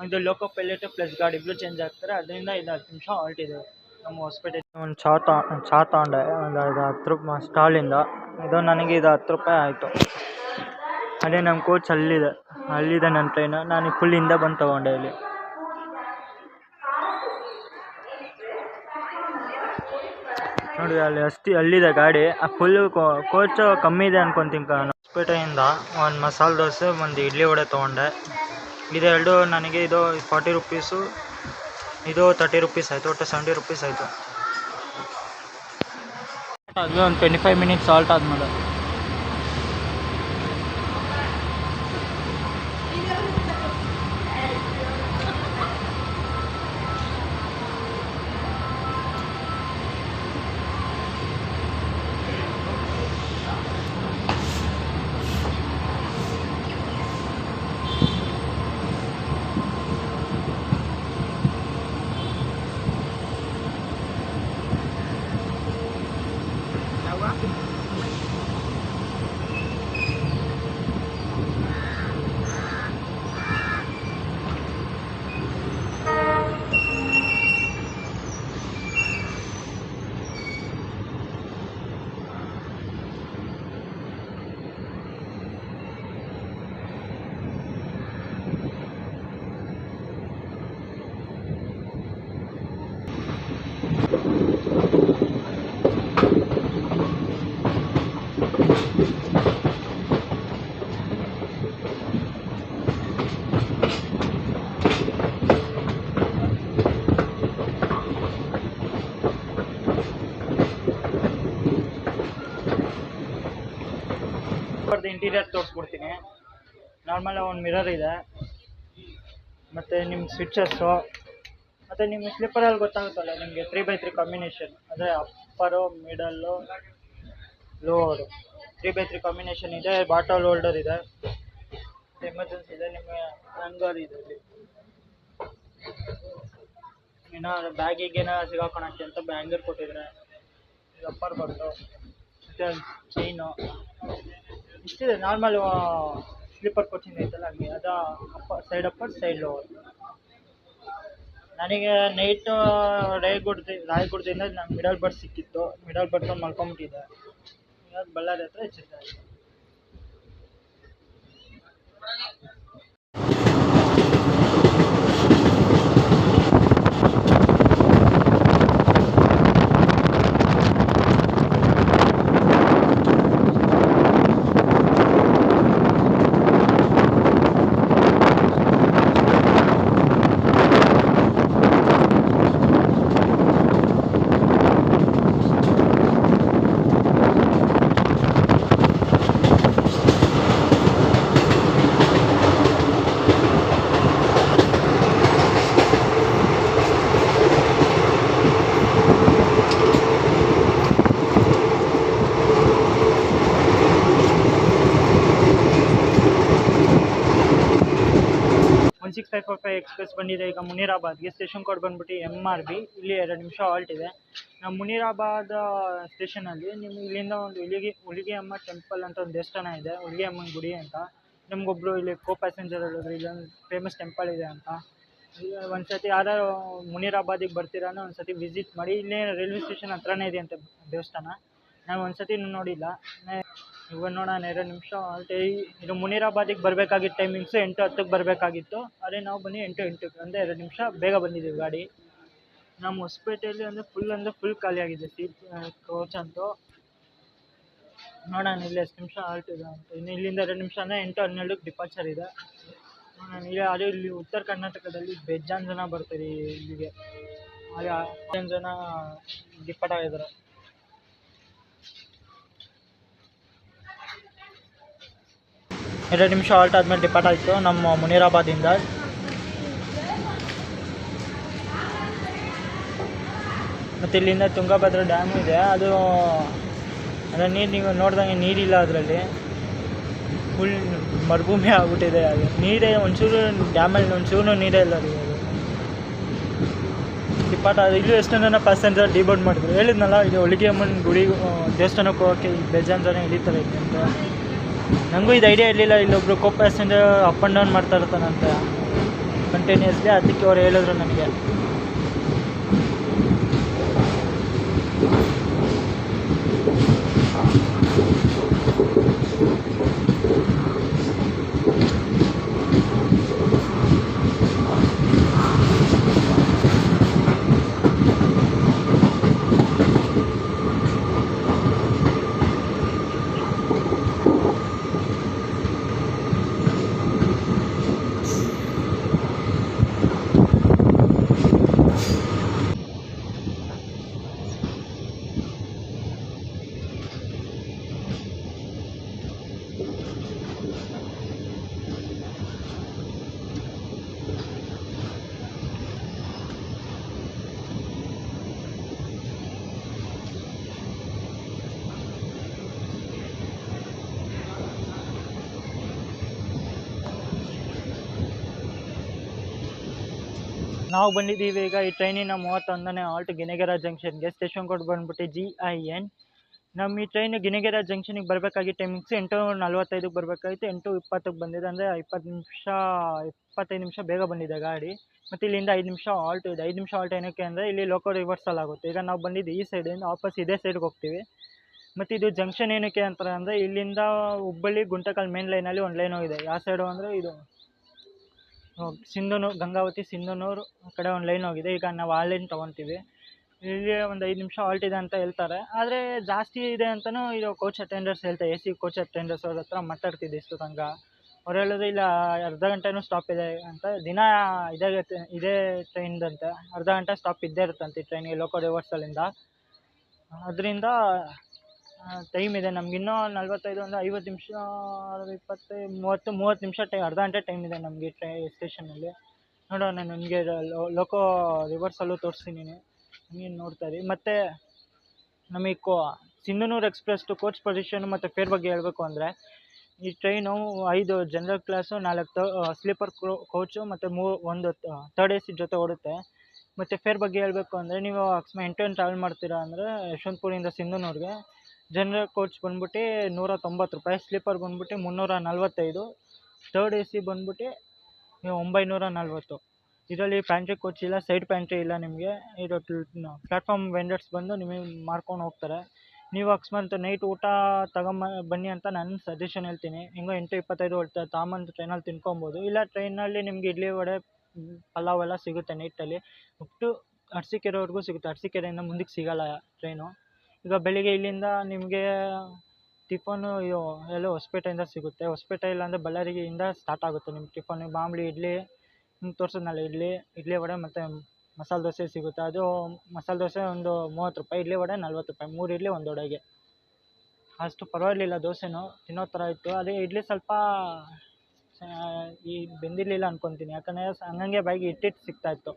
Speaker 1: ಒಂದು ಲೋಕೋ ಪೈಲಟ್ ಪ್ಲಸ್ ಗಾರ್ಡ್ ಇಬ್ಬರು ಚೇಂಜ್ ಆಗ್ತಾರೆ. ಅದರಿಂದ ಇದು 10 ನಿಮಿಷ ಹಾಲ್ಟ್ ಇದೆ ನಮ್ಮ ಹೊಸಪೇಟೆ. ಒಂದು ಚಾ ತೊಗೊಂಡೆ ಒಂದು 10 ರೂಪಾಯಿ ಸ್ಟಾಲಿಂದ. ಇದು ನನಗೆ ಇದು 10 ರೂಪಾಯಿ ಆಯಿತು. ಅದೇ ನಮ್ಮ ಕೋಚ್ ಅಲ್ಲಿದೆ ನನ್ನ ಟ್ರೈನು. ನಾನು ಫುಲ್ ಹಿಂದೆ ಬಂದು ತೊಗೊಂಡೆ ಇಲ್ಲಿ. ನೋಡಿ ಅಲ್ಲಿದೆ ಗಾಡಿ. ಫುಲ್ಲು ಕೋಚ್ ಕಮ್ಮಿ ಇದೆ ಅನ್ಕೊತೀನಿ. ಹೊಸಪೇಟೆಯಿಂದ ಒಂದು ಮಸಾಲೆ ದೋಸೆ, ಒಂದು ಇಡ್ಲಿ ವಡೆ ತೊಗೊಂಡೆ. ಇದು ಎರಡು ನನಗೆ ಇದು 40 ರೂಪೀಸು, ಇದು 30 ರೂಪೀಸ್ ಆಯಿತು. ಒಟ್ಟು 70 ರೂಪೀಸ್ ಆಯಿತು. ಅದು ಒಂದು 25 ಮಿನಿಟ್ಸ್ ಸಾಲ್ಟ್ ಆದಮೇಲೆ ಇಂಟೀರಿಯರ್ ತೋರಿಸ್ಬಿಡ್ತೀನಿ. ನಾರ್ಮಲ್ ಒಂದು ಮಿರರ್ ಇದೆ, ಮತ್ತು ನಿಮ್ಮ ಸ್ವಿಚಸ್ಸು, ಮತ್ತು ನಿಮ್ಮ ಸ್ಲಿಪ್ಪರಲ್ಲಿ ಗೊತ್ತಾಗುತ್ತಲ್ಲ ನಿಮಗೆ 3x3 ಕಾಂಬಿನೇಷನ್, ಅಂದರೆ ಅಪ್ಪರು ಮಿಡಲ್ಲು ಲೋವರು 3x3 ಕಾಂಬಿನೇಷನ್ ಇದೆ. ಬಾಟಲ್ ಹೋಲ್ಡರ್ ಇದೆ, ಎಮರ್ಜೆನ್ಸಿ ಇದೆ, ನಿಮಗೆ ಹ್ಯಾಂಗರ್ ಇದೆ ಇಲ್ಲಿ. ಏನೋ ಬ್ಯಾಗಿಗೆ ಏನೋ ಸಿಗಾಕೊಳಕ್ಕೆ ಅಂತ ಹ್ಯಾಂಗರ್ ಕೊಟ್ಟಿದ್ದಾರೆ. ಅಪ್ಪರ್ ಬಂದು ಮತ್ತು ಚೈನು ಇಷ್ಟಿದೆ. ನಾರ್ಮಲ್ ಸ್ಲೀಪರ್ ಕೋಚಿಂಗ್ ಐತಲ್ಲ ಹಂಗೆ, ಅದು ಅಪ್ಪರ್ ಸೈಡ್ ಲೋವರ್. ನನಗೆ ನೈಟು ರಾಯಗುಡದಿಂದ ನಾನು ಮಿಡಲ್ ಬರ್ಡ್ ಸಿಕ್ಕಿತ್ತು. ಮಿಡಲ್ ಬರ್ಡ್ಕೊಂಡು ಮಲ್ಕೊಂಬಿಟ್ಟಿದ್ದೆ. ಇವತ್ತು ಬಳ್ಳಾರಿ ಹತ್ರ ಹೆಚ್ಚಿದ್ದೆ. ಎಕ್ಸ್ಪ್ರೆಸ್ ಬಂದಿದೆ ಈಗ ಮುನೀರಾಬಾದ್ಗೆ. ಸ್ಟೇಷನ್ ಕೋಡ್ ಬಂದ್ಬಿಟ್ಟು MRB. ಇಲ್ಲಿ 2 ನಿಮಿಷ ಹಾಲ್ಟ್ ಇದೆ. ನಾವು ಮುನೀರಾಬಾದ್ ಸ್ಟೇಷನಲ್ಲಿ ನಿಮ್ಗೆ ಇಲ್ಲಿಂದ ಒಂದು ಹುಲಿಗೆ ಅಮ್ಮ ಟೆಂಪಲ್ ಅಂತ ಒಂದು ದೇವಸ್ಥಾನ ಇದೆ, ಹುಲಿಗೆ ಅಮ್ಮನ ಗುಡಿ ಅಂತ. ನಮಗೊಬ್ಬರು ಇಲ್ಲಿ ಪ್ಯಾಸೆಂಜರ್ ಹೇಳಿದ್ರು ಇಲ್ಲೊಂದು ಫೇಮಸ್ ಟೆಂಪಲ್ ಇದೆ ಅಂತ. ಒಂದು ಸತಿ ಯಾರು ಮುನೀರಾಬಾದಿಗೆ ಬರ್ತೀರಾನೋ ಒಂದು ಸತಿ ವಿಸಿಟ್ ಮಾಡಿ. ಇಲ್ಲೇ ರೈಲ್ವೆ ಸ್ಟೇಷನ್ ಹತ್ರನೇ ಇದೆ ಅಂತ ದೇವಸ್ಥಾನ. ನಾನು ಒಂದು ಸತಿ ನೋಡಿಲ್ಲ. ಇವಾಗ ನೋಡೋಣ 2 ನಿಮಿಷ ಹಾಲ್ಟ್. ಇದು ಮುನೀರಾಬಾದಿಗೆ ಬರಬೇಕಾಗಿತ್ತು ಟೈಮಿಂಗ್ಸು 8:10ಕ್ಕೆ ಬರಬೇಕಾಗಿತ್ತು. ಆದರೆ ನಾವು ಬನ್ನಿ 8:08 ಅಂದರೆ 2 ನಿಮಿಷ ಬೇಗ ಬಂದಿದ್ದೀವಿ ಗಾಡಿ. ನಮ್ಮ ಹೊಸಪೇಟೆಯಲ್ಲಿ ಅಂದರೆ ಫುಲ್ ಖಾಲಿಯಾಗಿದೆ ಸೀಟ್ ಕೋಚ್ ಅಂತೂ. ನೋಡೋಣ ಇಲ್ಲಿ ಎಷ್ಟು ನಿಮಿಷ ಹಾಲ್ಟ್ ಇದೆ ಅಂತ. ಇನ್ನು ಇಲ್ಲಿಂದ 2 ನಿಮಿಷ ಅಂದರೆ 8:12ಕ್ಕೆ ಡಿಪಾರ್ಚರ್ ಇದೆ. ಅದು ಇಲ್ಲಿ ಉತ್ತರ ಕರ್ನಾಟಕದಲ್ಲಿ ಬೇಜಾನ್ ಜನ ಬರ್ತಾರೆ ಇಲ್ಲಿಗೆ. ಹಾಗೆ 10 ಜನ ಡಿಪಾರ್ಟ್ ಆಗಿದ್ದಾರೆ. ಎರಡು ನಿಮಿಷ ಹಾಲ್ಟ್ ಆದಮೇಲೆ ಡಿಪಾರ್ಟ್ ಆಯಿತು ನಮ್ಮ ಮುನೀರಾಬಾದಿಂದ. ಮತ್ತು ಇಲ್ಲಿಂದ ತುಂಗಭದ್ರಾ ಡ್ಯಾಮು ಇದೆ. ಅದರ ನೀರು ನೀವು ನೋಡಿದಂಗೆ ನೀರಿಲ್ಲ, ಅದರಲ್ಲಿ ಫುಲ್ ಮರುಭೂಮಿ ಆಗ್ಬಿಟ್ಟಿದೆ. ಅದು ನೀರೇ ಒಂಚೂರು ಡ್ಯಾಮಲ್ಲಿ ಒಂಚೂರು ನೀರೇ ಇಲ್ಲ ರೀ. ಅದು ಡಿಪಾರ್ಟ್ ಅದು. ಇಲ್ಲೂ ಎಷ್ಟೊಂದು ಜನ ಪ್ಯಾಸೆಂಜರ್ ಡಿಬೋರ್ಡ್ ಮಾಡಿದ್ರು. ಹೇಳಿದ್ನಲ್ಲ ಇದು ಹುಲಿಗೆ ಅಮ್ಮನ ಗುಡಿ ದೇವಸ್ಥಾನಕ್ಕೆ ಹೋಗೋಕ್ಕೆ ಬೇಜಾನ್ ಜನ ಹಿಡಿತಾರೆ ಅಂತ. ನನಗೂ ಇದು ಐಡಿಯಾ ಇರಲಿಲ್ಲ. ಇಲ್ಲೊಬ್ರು ಪ್ಯಾಸೆಂಜರ್ ಅಪ್ ಆ್ಯಂಡ್ ಡೌನ್ ಮಾಡ್ತಾ ಇರ್ತಾನಂತ ಕಂಟಿನ್ಯೂಸ್ಲಿ. ಅದಕ್ಕೆ ಅವ್ರು ಹೇಳಿದ್ರು ನನಗೆ. ನಾವು ಬಂದಿದ್ದೀವಿ ಈಗ ಈ ಟ್ರೈನಿನ 31ನೇ ಹಾಲ್ಟ್ ಗಿಣಿಗೆರೆ ಜಂಕ್ಷನ್ಗೆ. ಸ್ಟೇಷನ್ ಕೋಡ್ ಬಂದ್ಬಿಟ್ಟು GIN. ನಮ್ಮ ಈ ಟ್ರೈನ್ ಗಿಣಿಗೆರೆ ಜಂಕ್ಷನಿಗೆ ಬರಬೇಕಾಗಿದ್ದ ಟೈಮಿಂಗ್ಸ್ 8:45ಕ್ಕೆ ಬರಬೇಕಾಗಿತ್ತು. 8:20ಕ್ಕೆ ಬಂದಿದೆ. ಅಂದರೆ 25 ನಿಮಿಷ ಬೇಗ ಬಂದಿದೆ ಗಾಡಿ. ಮತ್ತು ಇಲ್ಲಿಂದ 5 ನಿಮಿಷ ಹಾಲ್ಟ್ ಇದೆ. 5 ನಿಮಿಷ ಹಾಲ್ಟ್ ಏನಕ್ಕೆ ಅಂದರೆ ಇಲ್ಲಿ ಲೋಕೋ ರಿವರ್ಸಲ್ ಆಗುತ್ತೆ. ಈಗ ನಾವು ಬಂದಿದ್ದು ಈ ಸೈಡಿಂದ ವಾಪಸ್ ಇದೇ ಸೈಡ್ಗೆ ಹೋಗ್ತೀವಿ. ಮತ್ತು ಇದು ಜಂಕ್ಷನ್ ಏನಕ್ಕೆ ಅಂತಾರೆ ಅಂದರೆ ಇಲ್ಲಿಂದ ಹುಬ್ಬಳ್ಳಿ ಗುಂಟಕಲ್ ಮೇನ್ ಲೈನಲ್ಲಿ ಒಂದು ಲೈನ್ ಹೋಗಿದೆ. ಯಾವ ಸೈಡು ಅಂದರೆ ಇದು ಸಿಂಧನೂರು, ಗಂಗಾವತಿ ಸಿಂಧನೂರು ಆ ಕಡೆ ಒಂದು ಲೈನ್ ಹೋಗಿದೆ. ಈಗ ನಾವು ಆ ಲೈನ್ ತೊಗೊತೀವಿ. ಇಲ್ಲಿ ಒಂದು 5 ನಿಮಿಷ ಹಾಲ್ಟ್ ಇದೆ ಅಂತ ಹೇಳ್ತಾರೆ. ಆದರೆ ಜಾಸ್ತಿ ಇದೆ ಅಂತಲೂ ಇದು ಕೋಚ್ ಅಟೆಂಡರ್ಸ್ ಹೇಳ್ತಾರೆ. AC ಕೋಚ್ ಅಟೆಂಡರ್ಸ್ ಅವ್ರ ಹತ್ರ ಮಾತಾಡ್ತಿದ್ದೆ ಇಷ್ಟು ತನಕ. ಅವ್ರು ಹೇಳಿದ್ರು ಇಲ್ಲ ಅರ್ಧ ಗಂಟೆನೂ ಸ್ಟಾಪ್ ಇದೆ ಅಂತ. ದಿನ ಇದೇ ಟ್ರೈನ್ದಂತೆ ಅರ್ಧ ಗಂಟೆ ಸ್ಟಾಪ್ ಇದ್ದೇ ಇರುತ್ತಂತೆ ಈ ಟ್ರೈನಿಗೆ ಲೋಕೋ ರಿವರ್ಸಲಿಂದ. ಅದರಿಂದ ಟೈಮ್ ಇದೆ ನಮ್ಗೆ ಇನ್ನೂ 45 ಒಂದು 50 ನಿಮಿಷ 20 30 ನಿಮಿಷ ಅರ್ಧ ಗಂಟೆ ಟೈಮ್ ಇದೆ ನಮಗೆ ಸ್ಟೇಷನಲ್ಲಿ. ನೋಡೋಣ ನಿಮಗೆ ಲೋಕೋ ರಿವರ್ಸಲ್ಲೂ ತೋರಿಸ್ತೀನಿ, ನೀನು ನೋಡ್ತಾ ಇರಿ. ಮತ್ತು ನಮಗೆ Sindhanur express to coach position ಮತ್ತು ಫೇರ್ ಬಗ್ಗೆ ಹೇಳಬೇಕು ಅಂದರೆ, ಈ train 5 general class, 4 sleeper coach ಮತ್ತು 1 ಥರ್ಡ್ AC ಜೊತೆ ಓಡುತ್ತೆ. ಮತ್ತು ಫೇರ್ ಬಗ್ಗೆ ಹೇಳಬೇಕು ಅಂದರೆ, ನೀವು ಅಕಸ್ಮಾತ್ ಎಂಟು ಟ್ರಾವೆಲ್ ಮಾಡ್ತೀರಾ ಅಂದರೆ ಯಶವಂತಪುರದಿಂದ ಸಿಂಧನೂರಿಗೆ ಜನರಲ್ ಕೋಚ್ ಬಂದ್ಬಿಟ್ಟು 190 ರೂಪಾಯಿ, ಸ್ಲೀಪರ್ ಬಂದ್ಬಿಟ್ಟು 345, ಥರ್ಡ್ AC ಬಂದ್ಬಿಟ್ಟು 940. ಇದರಲ್ಲಿ ಪ್ಯಾಂಟ್ರಿ ಕೋಚ್ ಇಲ್ಲ, ಸೈಡ್ ಪ್ಯಾಂಟ್ರಿ ಇಲ್ಲ ನಿಮಗೆ. ಇದು ಪ್ಲ್ಯಾಟ್ಫಾರ್ಮ್ ವೆಂಡರ್ಸ್ ಬಂದು ನಿಮಗೆ ಮಾರ್ಕೊಂಡು ಹೋಗ್ತಾರೆ. ನೀವು ಅಕಸ್ಮಾತ್ ನೈಟ್ ಊಟ ಬನ್ನಿ ಅಂತ ನಾನು ಸಜೆಷನ್ ಹೇಳ್ತೀನಿ. ಹೆಂಗೋ 8:25 ಹೊರಡ್ತಾ ತಾಂಬಂದು ಟ್ರೈನಲ್ಲಿ ತಿನ್ಕೊಬೋದು. ಇಲ್ಲ ಟ್ರೈನಲ್ಲಿ ನಿಮಗೆ ಇಡ್ಲಿ ವಡೆ ಪಲಾವ್ ಎಲ್ಲ ಸಿಗುತ್ತೆ ನೈಟಲ್ಲಿ. ಅಪ್ ಟು ಅರಸೀಕೆರೆವರೆಗೂ ಸಿಗುತ್ತೆ. ಅರಸೀಕೆರೆಯಿಂದ ಮುಂದಕ್ಕೆ ಸಿಗೋಲ್ಲ ಟ್ರೈನು. ಈಗ ಬೆಳಿಗ್ಗೆ ಇಲ್ಲಿಂದ ನಿಮಗೆ ಟಿಫನು ಎಲ್ಲೋ ಹೊಸಪೇಟೆಯಿಂದ ಸಿಗುತ್ತೆ. ಹೊಸಪೇಟೆ ಇಲ್ಲಾಂದರೆ ಬಳ್ಳಾರಿಯಿಂದ ಸ್ಟಾರ್ಟ್ ಆಗುತ್ತೆ ನಿಮ್ಮ ಟಿಫನು. ಮಾಮೂಲಿ ಇಡ್ಲಿ ನಿಮ್ಗೆ ತೋರಿಸಿದ್ನಲ್ಲ, ಇಡ್ಲಿ ವಡೆ ಮತ್ತು ಮಸಾಲೆ ದೋಸೆ ಸಿಗುತ್ತೆ. ಅದು ಮಸಾಲೆ ದೋಸೆ ಒಂದು 30 ರೂಪಾಯಿ, ಇಡ್ಲಿ ವಡೆ 40 ರೂಪಾಯಿ, 3 ಇಡ್ಲಿ 1 ವಡೆಗೆ. ಅಷ್ಟು ಪರವಾಗಿರಲಿಲ್ಲ, ದೋಸೆನೂ ತಿನ್ನೋ ಥರ ಇತ್ತು. ಅದೇ ಇಡ್ಲಿ ಸ್ವಲ್ಪ ಬೆಂದಿರಲಿಲ್ಲ ಅನ್ಕೊತೀನಿ, ಯಾಕಂದರೆ ಹಂಗಂಗೆ ಬಾಯಿಗೆ ಇಟ್ಟಿಟ್ಟು ಸಿಗ್ತಾಯಿತ್ತು.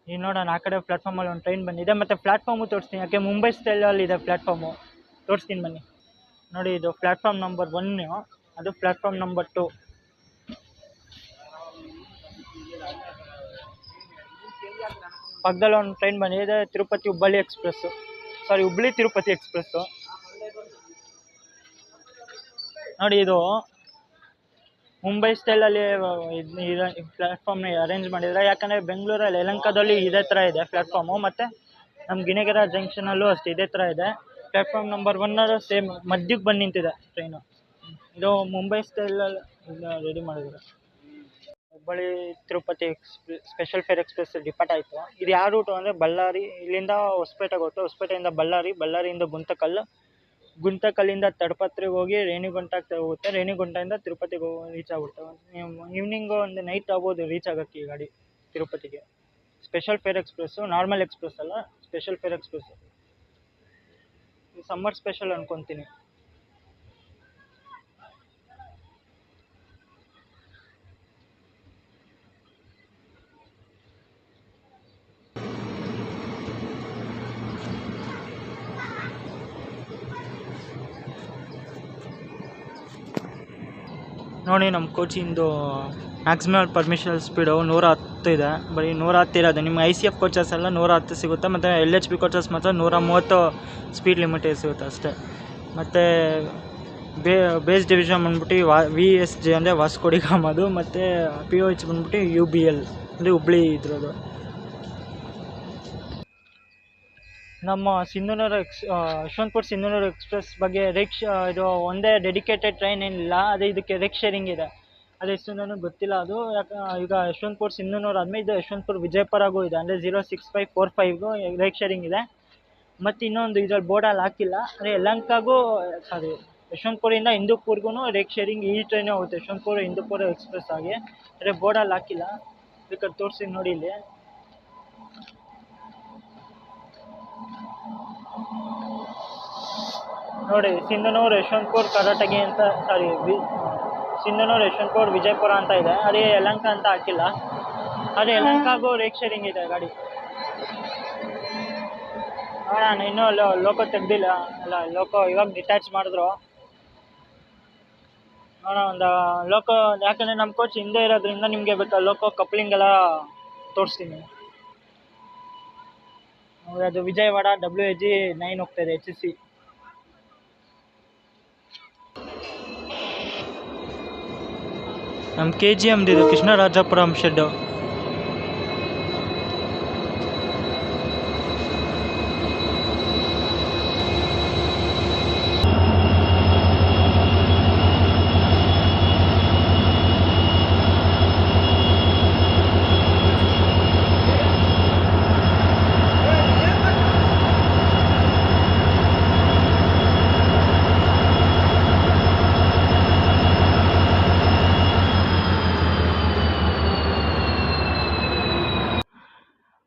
Speaker 1: ಈಗ ನೋಡೋಣ, ಆ ಕಡೆ ಪ್ಲ್ಯಾಟ್ಫಾರ್ಮಲ್ಲಿ ಒಂದು ಟ್ರೈನ್ ಬಂದಿದೆ. ಮತ್ತು ಪ್ಲ್ಯಾಟ್ಫಾರ್ಮು ತೋರಿಸ್ತೀನಿ, ಯಾಕೆ ಮುಂಬೈ ಸ್ಟೈಲಲ್ಲಿ ಇದೆ ಪ್ಲ್ಯಾಟ್ಫಾರ್ಮು. ತೋರಿಸ್ತೀನಿ ಬನ್ನಿ. ನೋಡಿ, ಇದು ಪ್ಲ್ಯಾಟ್ಫಾರ್ಮ್ ನಂಬರ್ 1, ಅದು ಪ್ಲ್ಯಾಟ್ಫಾರ್ಮ್ ನಂಬರ್ 2. ಪಕ್ಕದಲ್ಲಿ ಒಂದು ಟ್ರೈನ್ ಬಂದಿದೆ, ತಿರುಪತಿ ಹುಬ್ಬಳ್ಳಿ ಎಕ್ಸ್‌ಪ್ರೆಸ್ಸು. ಸಾರಿ, ಹುಬ್ಬಳ್ಳಿ ತಿರುಪತಿ ಎಕ್ಸ್‌ಪ್ರೆಸ್ಸು. ನೋಡಿ, ಇದು ಮುಂಬೈ ಸ್ಟೈಲಲ್ಲಿ ಪ್ಲ್ಯಾಟ್ಫಾರ್ಮ್ನ ಅರೇಂಜ್ ಮಾಡಿದ್ದಾರೆ. ಯಾಕಂದರೆ ಬೆಂಗಳೂರಲ್ಲಿ ಯಲಹಂಕದಲ್ಲಿ ಇದೇ ಥರ ಇದೆ ಪ್ಲ್ಯಾಟ್ಫಾರ್ಮು, ಮತ್ತು ನಮ್ಮ ಗಿಣಿಗೆರೆ ಜಂಕ್ಷನಲ್ಲೂ ಅಷ್ಟೇ ಇದೇ ಥರ ಇದೆ. ಪ್ಲ್ಯಾಟ್ಫಾರ್ಮ್ ನಂಬರ್ 1 ಸೇಮ್ ಮಧ್ಯಕ್ಕೆ ಬಂದು ನಿಂತಿದೆ ಟ್ರೈನು. ಇದು ಮುಂಬೈ ಸ್ಟೈಲಲ್ಲಿ ರೆಡಿ ಮಾಡಿದ್ದಾರೆ. Hubballi Tirupati special fair express depart ಆಯಿತು. ಇದು ಯಾವ ರೂಟು ಅಂದರೆ, ಬಳ್ಳಾರಿ ಇಲ್ಲಿಂದ ಹೊಸಪೇಟೆಗೆ ಹೋಗುತ್ತೆ, ಹೊಸಪೇಟೆಯಿಂದ ಬಳ್ಳಾರಿಯಿಂದ ಗುಂತಕಲ್ಲಿಂದ ತಡಪತ್ರಿಗೆ ಹೋಗಿ ರೇಣಿಗುಂಟಕ್ಕೆ ಹೋಗುತ್ತೆ, ರೇಣಿಗುಂಟದಿಂದ ತಿರುಪತಿಗೆ ರೀಚ್ ಆಗ್ಬಿಡ್ತವೆ. ನೀವು ಈವ್ನಿಂಗು ಒಂದು ನೈಟ್ ಆಗ್ಬೋದು ರೀಚ್ ಆಗೋಕ್ಕೆ ಈ ಗಾಡಿ ತಿರುಪತಿಗೆ. Special fair express, normal express ಅಲ್ಲ, ಸ್ಪೆಷಲ್ ಫೇರ್ ಎಕ್ಸ್‌ಪ್ರೆಸ್ಸು. ಇದು ಸಮ್ಮರ್ ಸ್ಪೆಷಲ್ ಅನ್ಕೊತೀನಿ. ನೋಡಿ, ನಮ್ಮ ಕೋಚಿಂದು ಮ್ಯಾಕ್ಸಿಮಮ್ ಪರ್ಮಿಷನಲ್ ಸ್ಪೀಡು 110 ಇದೆ. ಬರೀ 110 ಇರೋದು. ನಿಮ್ಗೆ ICF ಕೋಚಸ್ ಎಲ್ಲ 110 ಸಿಗುತ್ತೆ, ಮತ್ತು LHB ಕೋಚಸ್ ಮಾತ್ರ 130 ಸ್ಪೀಡ್ ಲಿಮಿಟೇ ಸಿಗುತ್ತೆ ಅಷ್ಟೇ. ಮತ್ತು ಬೇಸ್ ಡಿವಿಷನ್ ಬಂದ್ಬಿಟ್ಟು VSG ಅಂದರೆ ವಾಸ್ಕೋ ಡಿ ಗಾಮಾದು, ಮತ್ತು POH ಬಂದ್ಬಿಟ್ಟು UBL ಅಂದರೆ ಹುಬ್ಳಿ ಇದ್ರದ್ದು. ನಮ್ಮ ಯಶವಂತಪುರ ಸಿಂಧನೂರು ಎಕ್ಸ್‌ಪ್ರೆಸ್ ಬಗ್ಗೆ ಇದು ಒಂದೇ ಡೆಡಿಕೇಟೆಡ್ ಟ್ರೈನ್ ಏನಿಲ್ಲ, ಅದೇ ಇದಕ್ಕೆ ರೇಕ್ ಶೇರಿಂಗ್ ಇದೆ. ಅದು ಎಷ್ಟು ನನಗೆ ಗೊತ್ತಿಲ್ಲ. ಅದು ಈಗ ಯಶವಂತಪುರ ಸಿಂಧನೂರು ಆದಮೇಲೆ ಇದು ಯಶವಂತಪುರ ವಿಜಯಪುರಗೂ ಇದೆ, ಅಂದರೆ 06545ಗೂ ರೇಕ್ ಶೇರಿಂಗ್ ಇದೆ. ಮತ್ತು ಇನ್ನೊಂದು ಇದರಲ್ಲಿ ಬೋರ್ಡಲ್ಲಿ ಹಾಕಿಲ್ಲ, ಅಂದರೆ ಯಶವಂತಪುರದಿಂದ ಹಿಂದೂಪುರ್ಗೂ ರೇಕ್ ಶೇರಿಂಗ್ ಈ ಟ್ರೈನೇ ಹೋಗುತ್ತೆ, ಯಶವಂತಪುರ ಹಿಂದೂಪುರ ಎಕ್ಸ್‌ಪ್ರೆಸ್ ಆಗಿ. ಅಂದರೆ ಬೋರ್ಡಲ್ಲಿ ಹಾಕಿಲ್ಲ, ಬೇಕಾದ್ರೆ ತೋರಿಸಿ ನೋಡಿ ಇಲ್ಲಿ. ನೋಡಿ, ಸಿಂಧನೂರು ಯಶವಂತಪುರ ಕರಾಟಗಿ ಅಂತ, ಸಿಂಧನೂರು ಯಶವಂತಪುರ ವಿಜಯಪುರ ಅಂತ ಇದೆ. ಅದೇ ಯಲಹಂಕ ಅಂತ ಹಾಕಿಲ್ಲ, ಅದೇ ಯಲಹಂಕಾಗೂ ರೇಕ್ ಶೇರಿಂಗ್ ಇದೆ ಗಾಡಿ. ನೋಡೋಣ, ಇನ್ನೂ ಲೋಕೋ ತೆಗ್ದಿಲ್ಲ, ಅಲ್ಲ ಲೋಕೋ ಇವಾಗ ಡಿಟ್ಯಾಚ್ ಮಾಡಿದ್ರು. ನೋಡೋಣ ಒಂದು ಲೋಕೋ, ಯಾಕಂದರೆ ನಮ್ಮ ಕೋಚ್ ಹಿಂದೆ ಇರೋದ್ರಿಂದ ನಿಮಗೆ ಬೇಕಾ ಲೋಕೋ ಕಪ್ಲಿಂಗ್ ಎಲ್ಲ ತೋರಿಸ್ತೀನಿ. ಅದು ವಿಜಯವಾಡ WAG 9 ಹೋಗ್ತಾಯಿದೆ, HC. ನಮ್ಮ KGMದು ಕೃಷ್ಣರಾಜಪುರಂ ಶೆಡ್ಡು.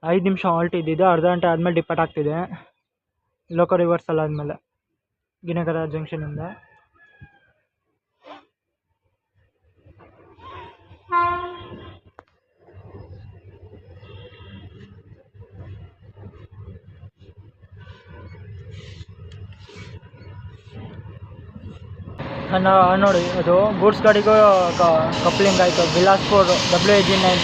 Speaker 1: ಐದು ನಿಮಿಷ ಹಾಲ್ಟ್ ಇದ್ದಿದ್ದು, ಅರ್ಧ ಗಂಟೆ ಆದಮೇಲೆ ಡಿಪಾರ್ಟ್ ಆಗ್ತಿದೆ ಲೋಕೋ ರಿವರ್ಸಲ್ ಆದಮೇಲೆ. ಗಿನಗರ ಜಂಕ್ಷನಿಂದ. ನೋಡಿ ಅದು ಗೂಡ್ಸ್ ಗಾಡಿಗೂ ಕಪ್ಲಿಂಗ್ ಆಯಿತು. ಬಿಲಾಸ್ಪುರ್ WAG9.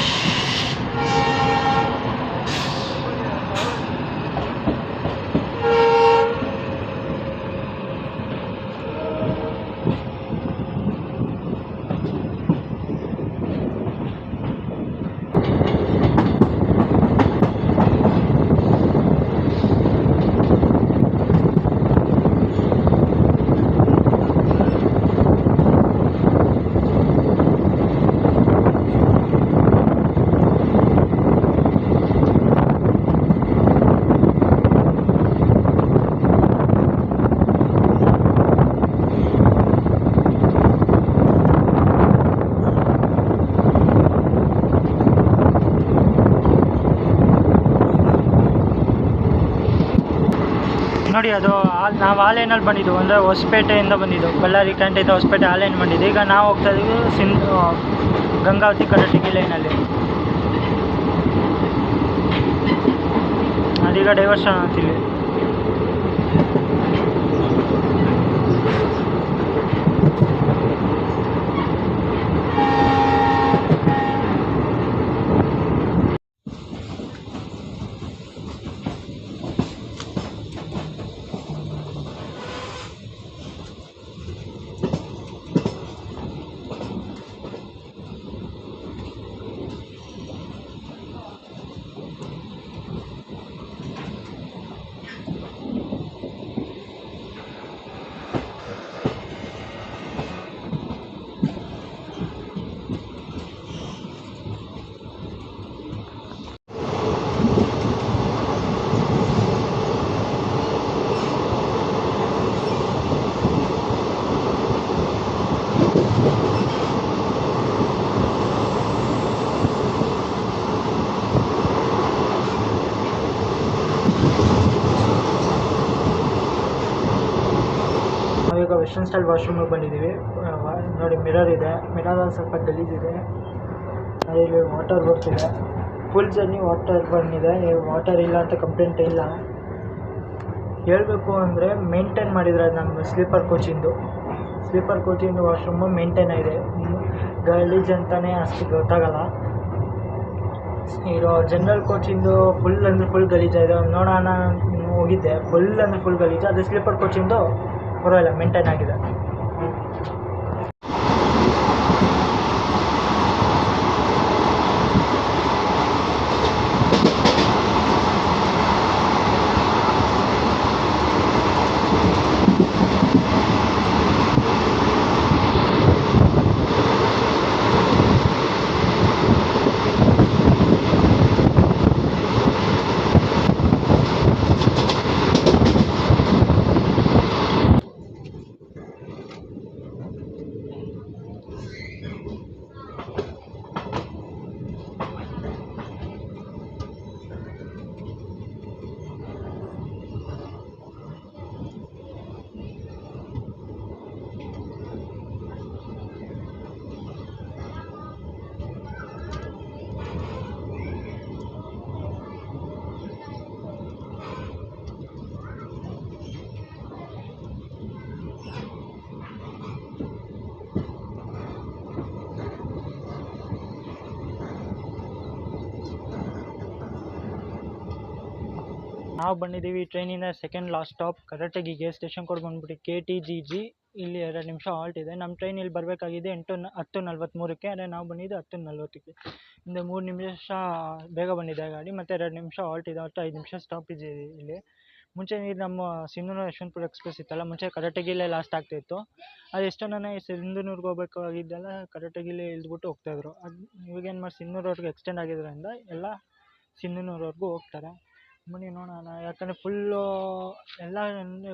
Speaker 1: ನೋಡಿ ಅದು ನಾವು ಆಲೇನಲ್ಲಿ ಬಂದಿದ್ದು, ಅಂದರೆ ಹೊಸಪೇಟೆಯಿಂದ ಬಂದಿದ್ದು. ಬಳ್ಳಾರಿ ಕ್ಯಾಂಟಿಂದ ಹೊಸಪೇಟೆ ಆಲೇನ್ ಬಂದಿದ್ದು. ಈಗ ನಾವು ಹೋಗ್ತಾ ಇದ್ದೀವಿ ಗಂಗಾವತಿ ಕರಟಗಿ ಲೈನಲ್ಲಿ. ಅದೀಗ ಡೈವರ್ಷನ್ ಆಗ್ತಿಲ್ಲಿ. ನಾವೀಗ ವೆಸ್ಟರ್ನ್ ಸ್ಟೈಲ್ ವಾಶ್ರೂಮಿಗೆ ಬಂದಿದ್ದೀವಿ. ನೋಡಿ ಮಿರರ್ ಇದೆ. ಮಿರರಲ್ಲಿ ಸ್ವಲ್ಪ ಗಲೀಜಿದೆ. ಇಲ್ಲಿ ವಾಟರ್ ಬರ್ತಿದೆ. ಫುಲ್ ಜರ್ನಿ ವಾಟರ್ ಬಂದಿದೆ. ವಾಟರ್ ಇಲ್ಲ ಅಂತ ಕಂಪ್ಲೇಂಟ್ ಇಲ್ಲ. ಹೇಳಬೇಕು ಅಂದರೆ ಮೇಂಟೈನ್ ಮಾಡಿದರೆ ನಮ್ಮ ಸ್ಲೀಪರ್ ಕೋಚಿಂದು ವಾಶ್ರೂಮು ಮೇಂಟೈನ್ ಇದೆ. ಗಲೀಜು ಅಂತಲೇ ಅಷ್ಟು ಗೊತ್ತಾಗಲ್ಲ. ಇರೋ ಜನರಲ್ ಕೋಚಿಂದು ಫುಲ್ ಅಂದರೆ ಫುಲ್ ಗಲೀಜಾಗಿದೆ. ನೋಡೋಣ ಹೋಗಿದ್ದೆ, ಫುಲ್ ಅಂದರೆ ಫುಲ್ ಗಲೀಜು. ಅದು ಸ್ಲೀಪರ್ ಕೋಚಿಂದು ಪರವಾಗಿಲ್ಲ, ಮೇಂಟೈನ್ ಆಗಿದೆ. ನಾವು ಬಂದಿದ್ದೀವಿ ಟ್ರೈನಿನ ಸೆಕೆಂಡ್ ಲಾಸ್ಟ್ ಸ್ಟಾಪ್ ಕರಟಗಿಗೆ. ಸ್ಟೇಷನ್ ಕೋಡ್ ಬಂದ್ಬಿಟ್ಟು KTGG. ಇಲ್ಲಿ 2 ನಿಮಿಷ ಹಾಲ್ಟ್ ಇದೆ. ನಮ್ಮ ಟ್ರೈನ್ ಇಲ್ಲಿ ಬರಬೇಕಾಗಿದೆ 10:43ಕ್ಕೆ. ಆದರೆ ನಾವು ಬಂದಿದ್ದು 10:40ಕ್ಕೆ. ಇಂದ 3 ನಿಮಿಷ ಬೇಗ ಬಂದಿದೆ ಗಾಡಿ. ಮತ್ತು 2 ನಿಮಿಷ ಹಾಲ್ಟ್ ಇದೆ. ಒಟ್ಟು 5 ನಿಮಿಷ ಸ್ಟಾಪೇಜ್ ಇದೆ ಇಲ್ಲಿ. ಮುಂಚೆ ನಮ್ಮ ಸಿಂಧನೂರು ಯಶವಂತಪುರ ಎಕ್ಸ್ಪ್ರೆಸ್ ಇತ್ತಲ್ಲ, ಮುಂಚೆ ಕರಟಗಿಲೇ ಲಾಸ್ಟ್ ಆಗ್ತಾಯಿತ್ತು. ಅದು ಎಷ್ಟೋ ನನ್ನ ಸಿಂಧನೂರ್ಗೆ ಹೋಗ್ಬೇಕಾಗಿದ್ದೆಲ್ಲ ಕರಟಗಿಲೇ ಇಳಿದ್ಬಿಟ್ಟು ಹೋಗ್ತಾಯಿದ್ರು. ಅದು ಇವಾಗೇನು ಮಾಡಿ ಸಿಂಧನೂರವರೆಗೆ ಎಕ್ಸ್ಟೆಂಡ್ ಆಗಿದ್ದರಿಂದ ಎಲ್ಲ ಸಿಂಧನೂರವರೆಗೂ ಹೋಗ್ತಾರೆ. ಬನ್ನಿ ನೋಡೋಣ. ಯಾಕಂದರೆ ಫುಲ್ಲು ಎಲ್ಲ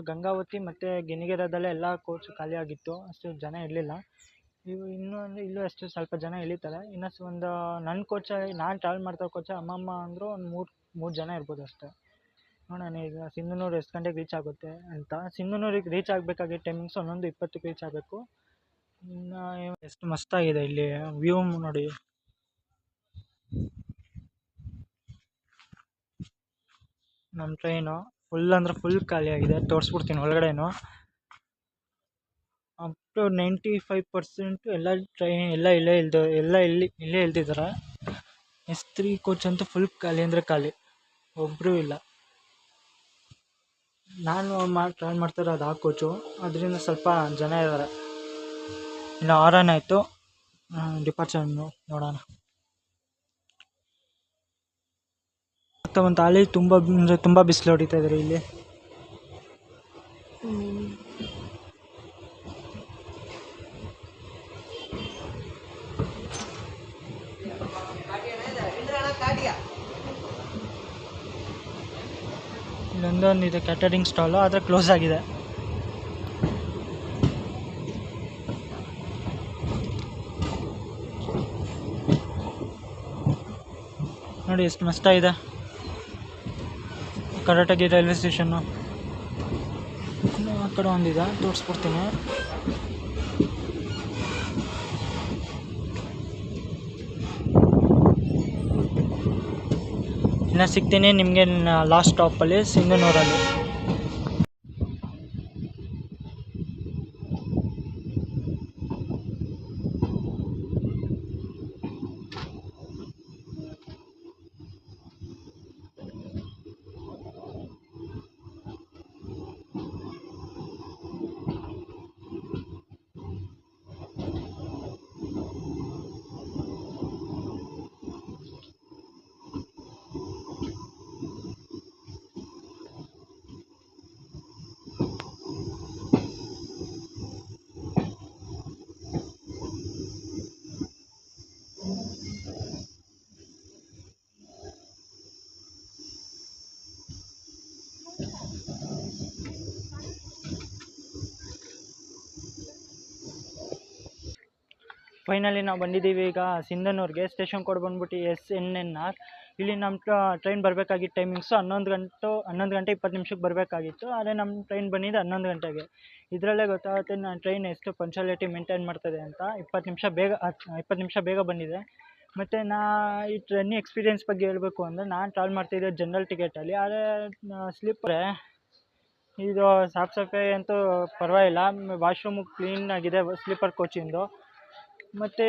Speaker 1: ಗಂಗಾವತಿ ಮತ್ತು ಗಿಣಿಗೆರದಲ್ಲೇ ಎಲ್ಲ ಕೋಚ್ ಖಾಲಿ ಆಗಿತ್ತು. ಅಷ್ಟು ಜನ ಇರಲಿಲ್ಲ. ಇನ್ನೂ ಅಂದರೆ ಇಲ್ಲೂ ಅಷ್ಟು ಸ್ವಲ್ಪ ಜನ ಇಳಿತಾರೆ. ಇನ್ನು ನನ್ನ ಕೋಚಲ್ಲಿ ನಾನು ಟ್ರಾವೆಲ್ ಮಾಡ್ತಾ ಕೋಚ ಅಮ್ಮಮ್ಮ ಅಂದರು ಒಂದು ಮೂರು ಜನ ಇರ್ಬೋದು ಅಷ್ಟೇ. ನೋಡೋಣ ಈಗ ಸಿಂಧನೂರು ಎಷ್ಟು ಗಂಟೆಗೆ ರೀಚ್ ಆಗುತ್ತೆ ಅಂತ. ಸಿಂಧನೂರಿಗೆ ರೀಚ್ ಆಗಬೇಕಾಗಿದ್ದ ಟೈಮಿಂಗ್ಸ್ 11:20ಕ್ಕೆ ರೀಚ್ ಆಗಬೇಕು. ಇನ್ನು ಎಷ್ಟು ಮಸ್ತಾಗಿದೆ ಇಲ್ಲಿ ವ್ಯೂ ನೋಡಿ. ನಮ್ಮ ಟ್ರೈನು ಫುಲ್ ಅಂದರೆ ಫುಲ್ ಖಾಲಿಯಾಗಿದೆ. ತೋರಿಸ್ಬಿಡ್ತೀನಿ ಒಳಗಡೆನು. ಅಪ್ ಟು 95% ಎಲ್ಲ ಟ್ರೈನ್ ಎಲ್ಲ ಇಲ್ಲೇ ಇಳ್ದಿದ್ದಾರೆ. S3 ಕೋಚ್ ಅಂತೂ ಫುಲ್ ಖಾಲಿ ಅಂದರೆ ಖಾಲಿ, ಒಬ್ಬರೂ ಇಲ್ಲ. ನಾನು ಟ್ರಾವೆಲ್ ಮಾಡ್ತಿರೋದು ಆ ಕೋಚು, ಅದರಿಂದ ಸ್ವಲ್ಪ ಜನ ಇದ್ದಾರೆ. ಇನ್ನು ಆರನ್ ಆಯಿತು, ಡಿಪಾರ್ಚರ್ ನೋಡೋಣ. ಮತ್ತು ಒಂದು ತಾಳಿ ತುಂಬ ಬಿಸಿಲು ಹೊಡಿತಾ ಇದ್ದಾರೆ ಇಲ್ಲಿ. ಇಲ್ಲೊಂದೊಂದಿದೆ ಕ್ಯಾಟರಿಂಗ್ ಸ್ಟಾಲು, ಆದರೆ ಕ್ಲೋಸ್ ಆಗಿದೆ. ನೋಡಿ ಎಷ್ಟು ಮಸ್ತಾಗಿದೆ ಕರಾಟಗಿ ರೈಲ್ವೆ ಸ್ಟೇಷನ್ನು. ಆ ಕಡೆ ಒಂದಿದೆ, ತೋರಿಸ್ಬಿಡ್ತೀನಿ. ಇನ್ನು ಸಿಗ್ತೀನಿ ನಿಮಗೆ ಲಾಸ್ಟ್ ಸ್ಟಾಪಲ್ಲಿ ಸಿಂಧನೂರಲ್ಲಿ. ಫೈನಲಿ ನಾವು ಬಂದಿದ್ದೀವಿ ಈಗ ಸಿಂಧನೂರಿಗೆ. ಸ್ಟೇಷನ್ ಕೋಡ್ ಬಂದ್ಬಿಟ್ಟು SNNR. ಇಲ್ಲಿ ನಮ್ಮ ಟ್ರೈನ್ ಬರಬೇಕಾಗಿದ್ದ ಟೈಮಿಂಗ್ಸು 11 ಗಂಟೆ 20 ನಿಮಿಷಕ್ಕೆ ಬರಬೇಕಾಗಿತ್ತು. ಆದರೆ ನಮ್ಮ ಟ್ರೈನ್ ಬಂದಿದ್ದು 11 ಗಂಟೆಗೆ. ಇದರಲ್ಲೇ ಗೊತ್ತಾಗುತ್ತೆ ನಾನು ಟ್ರೈನ್ ಎಷ್ಟು ಪಂಕ್ಚುಯಾಲಿಟಿ ಮೇಂಟೈನ್ ಮಾಡ್ತದೆ ಅಂತ. 20 ನಿಮಿಷ ಬೇಗ ಬಂದಿದೆ. ಮತ್ತು ಈ ಟ್ರೈನ್ ಎಕ್ಸ್ಪೀರಿಯೆನ್ಸ್ ಬಗ್ಗೆ ಹೇಳಬೇಕು ಅಂದರೆ, ನಾನು ಟ್ರಾವೆಲ್ ಮಾಡ್ತಿದ್ದೆ ಜನರಲ್ ಟಿಕೆಟಲ್ಲಿ. ಆದರೆ ಸ್ಲೀಪರೇ ಇದು ಸಾಫ್ ಸಫಾಯಿ ಅಂತೂ ಪರವಾಗಿಲ್ಲ, ವಾಶ್ರೂಮು ಕ್ಲೀನಾಗಿದೆ ಸ್ಲೀಪರ್ ಕೋಚಿಂದು. ಮತ್ತು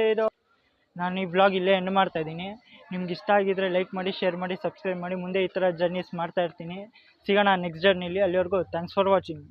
Speaker 1: ನಾನು ಈ ವ್ಲಾಗ್ ಇಲ್ಲೇ ಎಂಡ್ ಮಾಡ್ತಾಯಿದ್ದೀನಿ. ನಿಮ್ಗೆ ಇಷ್ಟ ಆಗಿದ್ದರೆ ಲೈಕ್ ಮಾಡಿ, ಶೇರ್ ಮಾಡಿ, ಸಬ್ಸ್ಕ್ರೈಬ್ ಮಾಡಿ. ಮುಂದೆ ಈ ಥರ ಜರ್ನೀಸ್ ಮಾಡ್ತಾಯಿರ್ತೀನಿ. ಸಿಗೋಣ ನೆಕ್ಸ್ಟ್ ಜರ್ನಿಲಿ. ಅಲ್ಲಿವರೆಗೂ ಥ್ಯಾಂಕ್ಸ್ ಫಾರ್ ವಾಚಿಂಗ್.